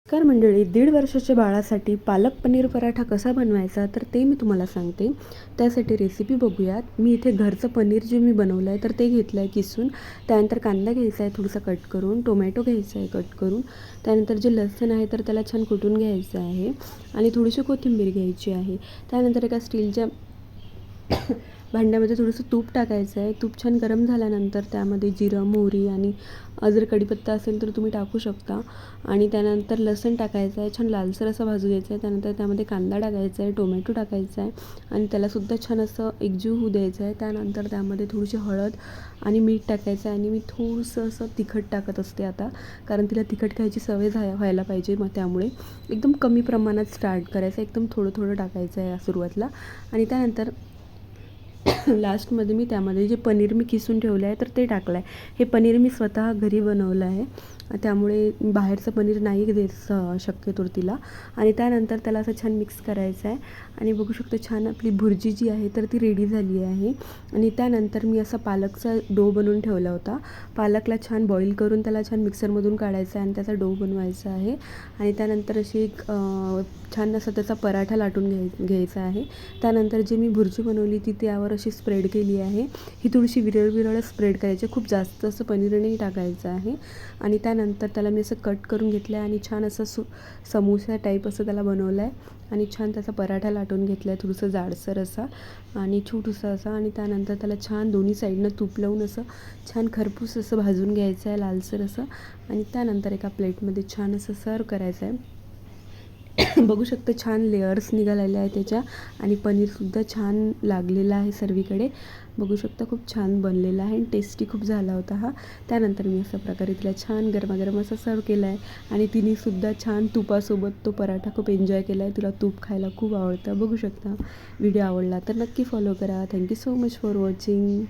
नमस्कार मंडळी, 1.5 वर्षाच्या बाळासाठी पालक पनीर पराठा कसा बनवायचा तर ते मी तुम्हाला सांगते. त्यासाठी रेसिपी बघूयात. मी इथे घरचं पनीर जे मी बनवलं आहे तर ते घेतलं आहे किसून. त्यानंतर कांदा घ्यायचा आहे थोडासा कट करून, टोमॅटो घ्यायचा आहे कट करून, त्यानंतर जे लसूण आहे तर त्याला छान कुटून घ्यायचं आहे आणि थोडीशी कोथिंबीर घ्यायची आहे. त्यानंतर एका स्टीलच्या भांड्यामध्ये थोडंसं तूप टाकायचं आहे. तूप छान गरम झाल्यानंतर त्यामध्ये जिरं, मोहरी आणि जर कढीपत्ता असेल तर तुम्ही टाकू शकता. आणि त्यानंतर लसूण टाकायचं आहे, छान लालसर असं भाजू द्यायचं आहे. त्यानंतर त्यामध्ये कांदा टाकायचा आहे, टोमॅटो टाकायचा आहे आणि त्यालासुद्धा छान असं एकजीव होऊ द्यायचं आहे. त्यानंतर त्यामध्ये थोडीशी हळद आणि मीठ टाकायचं आहे आणि मी थोडंसं असं तिखट टाकत असते आता, कारण तिला तिखट खायची सवय व्हायला पाहिजे. मग त्यामुळे एकदम कमी प्रमाणात स्टार्ट करायचं, एकदम थोडं थोडं टाकायचं आहे सुरुवातीला. आणि त्यानंतर लास्टमध्ये मी त्यामध्ये जे पनीर मी किसून ठेवलं आहे तर ते टाकलं आहे. हे पनीर मी स्वतः घरी बनवलं आहे, त्यामुळे बाहेरचं पनीर नाही देत शक्यतो तिला. आणि त्यानंतर त्याला असं छान मिक्स करायचं आहे आणि बघू शकतो छान आपली भुर्जी जी आहे तर ती रेडी झाली आहे. आणि त्यानंतर मी असा पालकचा डो बनवून ठेवला होता. पालकला छान बॉईल करून त्याला छान मिक्सरमधून काढायचा आहे आणि त्याचा डो बनवायचा आहे. आणि त्यानंतर अशी एक छान असा त्याचा पराठा लाटून घ्यायचा आहे. त्यानंतर जे मी भुर्जी बनवली ती त्यावर अशी स्प्रेड केली आहे. ही थोडीशी विरळ विरळ स्प्रेड करायची, खूप जास्त असं पनीर नाही टाकायचं आहे. आणि त्यानंतर त्याला मी असं कट करून घेतलं आहे आणि छान असं समोसा टाईप असं त्याला बनवलं आहे आणि छान त्याचा पराठा लाटून घेतला आहे, थोडंसं जाडसर असा आणि छोटूसा असा. आणि त्यानंतर त्याला छान दोन्ही साईडनं तूप लावून असं छान खरपूस असं भाजून घ्यायचं आहे, लालसर असं. आणि त्यानंतर एका प्लेटमध्ये छान असं सर्व करायचं आहे. बघू शकता छान लेअर्स निघालेले आहे त्याच्या आणि पनीरसुद्धा छान लागलेलं आहे सर्वीकडे. बघू शकता खूप छान बनलेला आहे आणि टेस्टी खूप झाला होता हा. त्यानंतर मी अशा प्रकारे तिला छान गरमागरम असं सर्व केलं आहे आणि तिनेसुद्धा छान तुपासोबत तो पराठा खूप एन्जॉय केला आहे. तिला तूप खायला खूप आवडतं. बघू शकता. व्हिडिओ आवडला तर नक्की फॉलो करा. Thank you so much for watching.